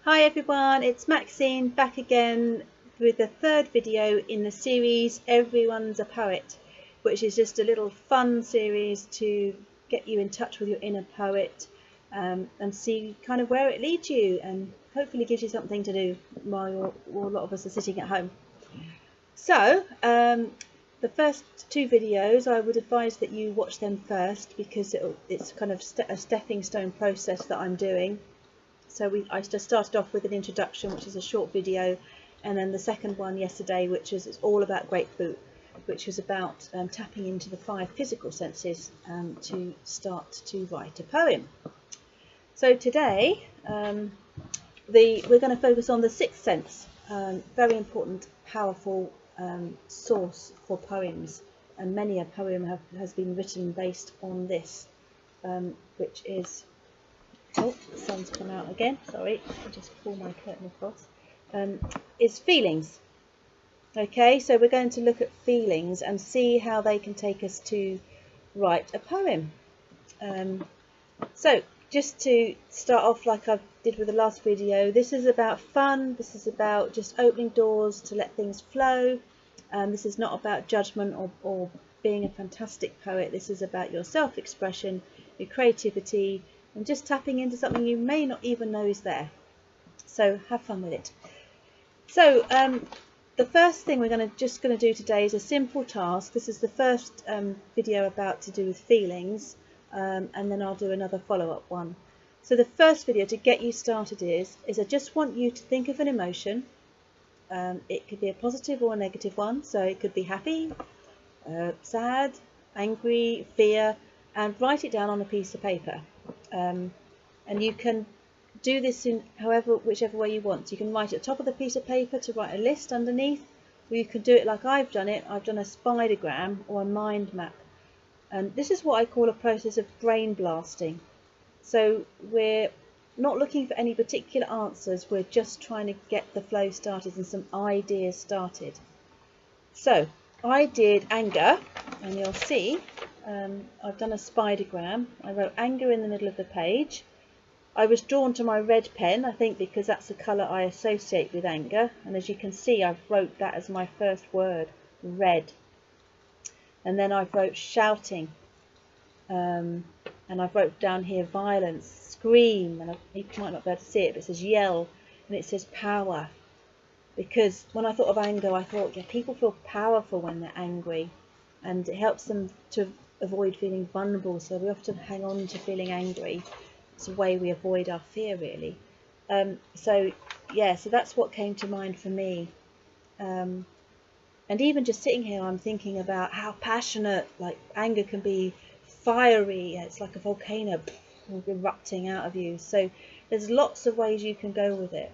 Hi everyone, it's Maxine back again with the third video in the series Everyone's a Poet, which is just a little fun series to get you in touch with your inner poet and see kind of where it leads you, and hopefully gives you something to do while a lot of us are sitting at home. So the first two videos I would advise that you watch them first, because it's kind of a stepping stone process that I'm doing. So I just started off with an introduction, which is a short video, and then the second one yesterday, which is all about grapefruit, which was about tapping into the 5 physical senses to start to write a poem. So today we're going to focus on the 6th sense, very important, powerful source for poems, and many a poem has been written based on this, which is... Oh, the sun's come out again. Sorry, I'll just pull my curtain across. Is feelings. Okay, so we're going to look at feelings and see how they can take us to write a poem. So just to start off like I did with the last video, this is about fun. This is about just opening doors to let things flow. This is not about judgment or being a fantastic poet. This is about your self-expression, your creativity, and just tapping into something you may not even know is there. So have fun with it. So the first thing we're just going to do today is a simple task. This is the first video about to do with feelings, and then I'll do another follow-up one. So the first video to get you started is I just want you to think of an emotion. It could be a positive or a negative one. So it could be happy, sad, angry, fear, and write it down on a piece of paper. And you can do this in whichever way you want. You can write at the top of the piece of paper to write a list underneath, or you can do it like I've done it. I've done a spidergram or a mind map, and this is what I call a process of brain blasting. So we're not looking for any particular answers, we're just trying to get the flow started and some ideas started. So I did anger, and you'll see I've done a spidergram. I wrote anger in the middle of the page. I was drawn to my red pen, I think because that's the colour I associate with anger, and as you can see I've wrote that as my first word, red. And then I wrote shouting, and I've wrote down here violence, scream, and you might not be able to see it, but it says yell, and it says power. Because when I thought of anger, I thought, yeah, people feel powerful when they're angry, and it helps them to avoid feeling vulnerable, so we often hang on to feeling angry. It's a way we avoid our fear, really. So that's what came to mind for me. And even just sitting here, I'm thinking about how passionate, like anger can be, fiery. It's like a volcano erupting out of you. So there's lots of ways you can go with it.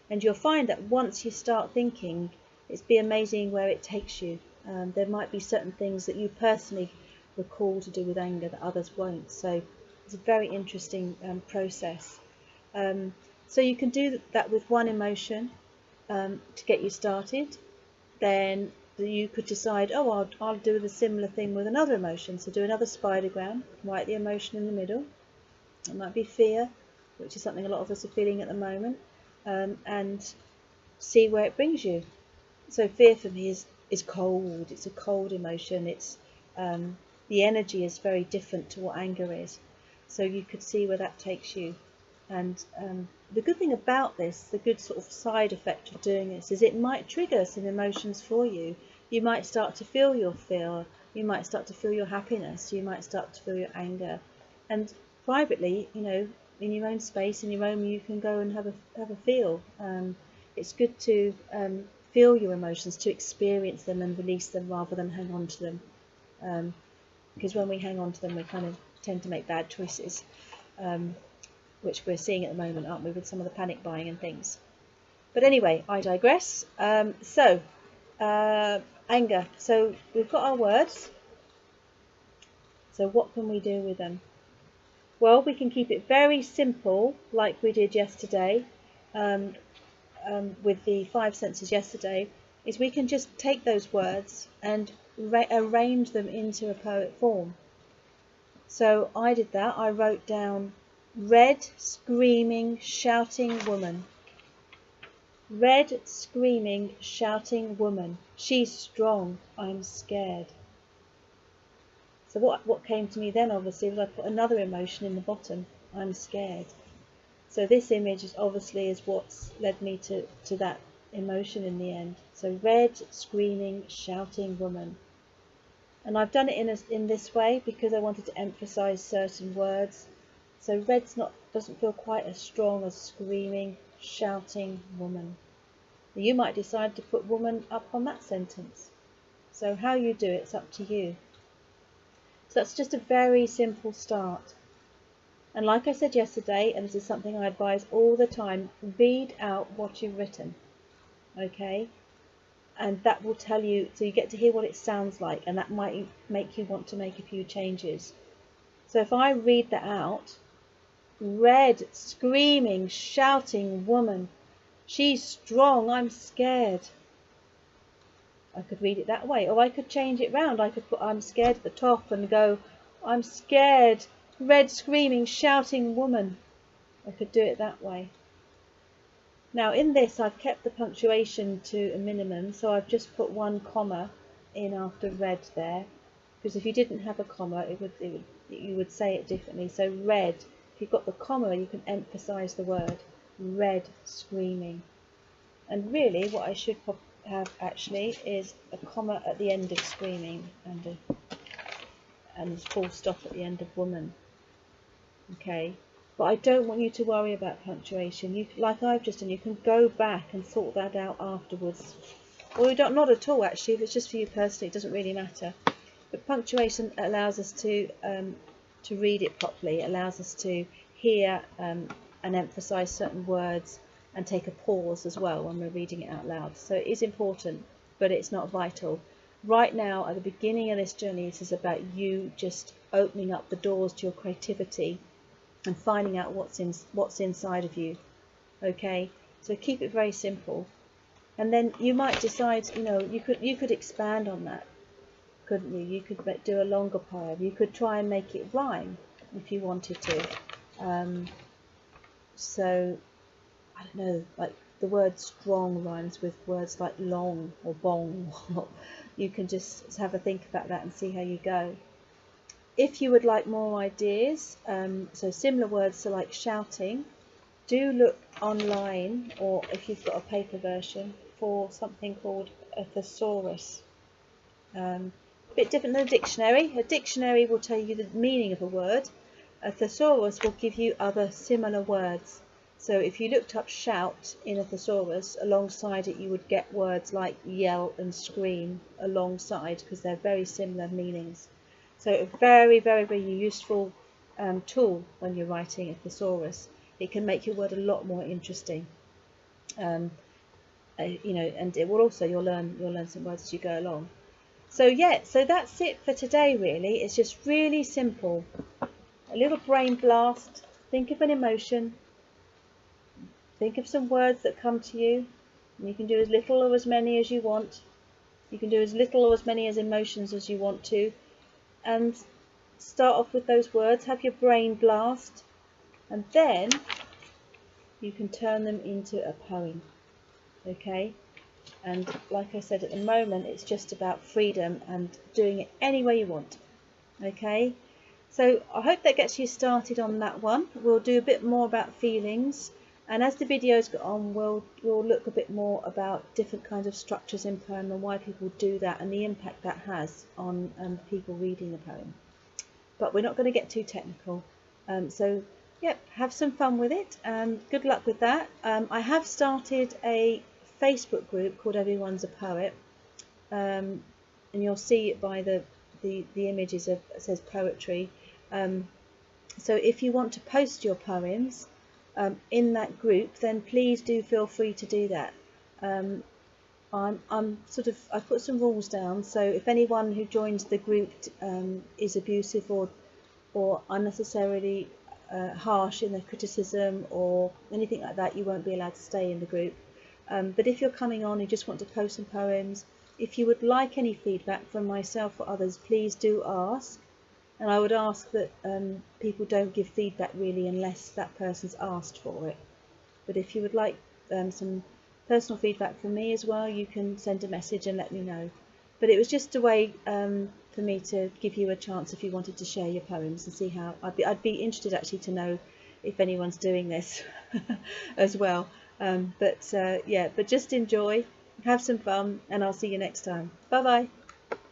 And you'll find that once you start thinking, it's be amazing where it takes you. There might be certain things that you personally recall to do with anger that others won't. So it's a very interesting process. So you can do that with one emotion to get you started. Then you could decide, oh, I'll do the similar thing with another emotion. So do another spidergram, write the emotion in the middle. It might be fear, which is something a lot of us are feeling at the moment, and see where it brings you. So fear for me is cold. It's a cold emotion. It's the energy is very different to what anger is. So you could see where that takes you. And the good thing about this, the good sort of side effect of doing this, is it might trigger some emotions for you. You might start to feel your fear. You might start to feel your happiness. You might start to feel your anger. And privately, in your own space, in your own, you can go and have a feel. It's good to feel your emotions, to experience them and release them rather than hang on to them. Because when we hang on to them, we kind of tend to make bad choices, which we're seeing at the moment, aren't we, with some of the panic buying and things. But anyway, I digress. Anger. So we've got our words. So what can we do with them? Well, we can keep it very simple, like we did yesterday, with the 5 senses yesterday, is we can just take those words and arrange them into a poet form. So I did that. I wrote down red, screaming, shouting woman. Red, screaming, shouting woman. She's strong. I'm scared. So what came to me then, obviously, was I put another emotion in the bottom. I'm scared. So this image is obviously is what's led me to that emotion in the end. So red, screaming, shouting woman. And I've done it in this way because I wanted to emphasize certain words. So red's doesn't feel quite as strong as screaming, shouting woman. You might decide to put woman up on that sentence. So how you do it's up to you. So that's just a very simple start. And like I said yesterday, and this is something I advise all the time, read out what you've written. Okay? And that will tell you, so you get to hear what it sounds like, and that might make you want to make a few changes. So if I read that out, red, screaming, shouting woman, she's strong, I'm scared. I could read it that way, or I could change it round. I could put I'm scared at the top and go, I'm scared, red, screaming, shouting woman. I could do it that way. Now in this I've kept the punctuation to a minimum, so I've just put one comma in after red there, because if you didn't have a comma you would say it differently. So red, if you've got the comma you can emphasize the word red, screaming. And really what I should have actually is a comma at the end of screaming and a full stop at the end of woman. Okay. But I don't want you to worry about punctuation. You, like I've just done, you can go back and sort that out afterwards. Or you don't, not at all actually, if it's just for you personally, it doesn't really matter. But punctuation allows us to read it properly, it allows us to hear and emphasise certain words and take a pause as well when we're reading it out loud. So it is important, but it's not vital. Right now, at the beginning of this journey, this is about you just opening up the doors to your creativity and finding out what's inside of you. Okay, so keep it very simple, and then you might decide, you could expand on that, couldn't you? You could do a longer poem. You could try and make it rhyme if you wanted to. So I don't know, like the word strong rhymes with words like long or bong. You can just have a think about that and see how you go. If you would like more ideas, so similar words to like shouting, do look online, or if you've got a paper version, for something called a thesaurus. A bit different than a dictionary. A dictionary will tell you the meaning of a word. A thesaurus will give you other similar words. So if you looked up shout in a thesaurus, alongside it you would get words like yell and scream alongside, because they're very similar meanings. So a very, very, very useful tool when you're writing a thesaurus. It can make your word a lot more interesting. And it will also, you'll learn some words as you go along. So yeah, so that's it for today really. It's just really simple. A little brain blast. Think of an emotion. Think of some words that come to you. And you can do as little or as many as you want. You can do as little or as many as emotions as you want to. And start off with those words, have your brain blast, and then you can turn them into a poem. Okay? And like I said, at the moment it's just about freedom and doing it any way you want. Okay? So I hope that gets you started on that one. We'll do a bit more about feelings, and as the videos go on we'll look a bit more about different kinds of structures in poem and why people do that and the impact that has on people reading the poem. But we're not going to get too technical. So yep, have some fun with it and good luck with that. I have started a Facebook group called Everyone's a Poet, and you'll see it by the images of, it says poetry. So if you want to post your poems in that group, then please do feel free to do that. I've put some rules down, so if anyone who joins the group is abusive or unnecessarily harsh in their criticism or anything like that, you won't be allowed to stay in the group. But if you're coming on and you just want to post some poems, if you would like any feedback from myself or others, please do ask. And I would ask that people don't give feedback really unless that person's asked for it. But if you would like some personal feedback from me as well, you can send a message and let me know. But it was just a way for me to give you a chance if you wanted to share your poems and see how. I'd be interested actually to know if anyone's doing this as well. Yeah, but just enjoy, have some fun, and I'll see you next time. Bye bye.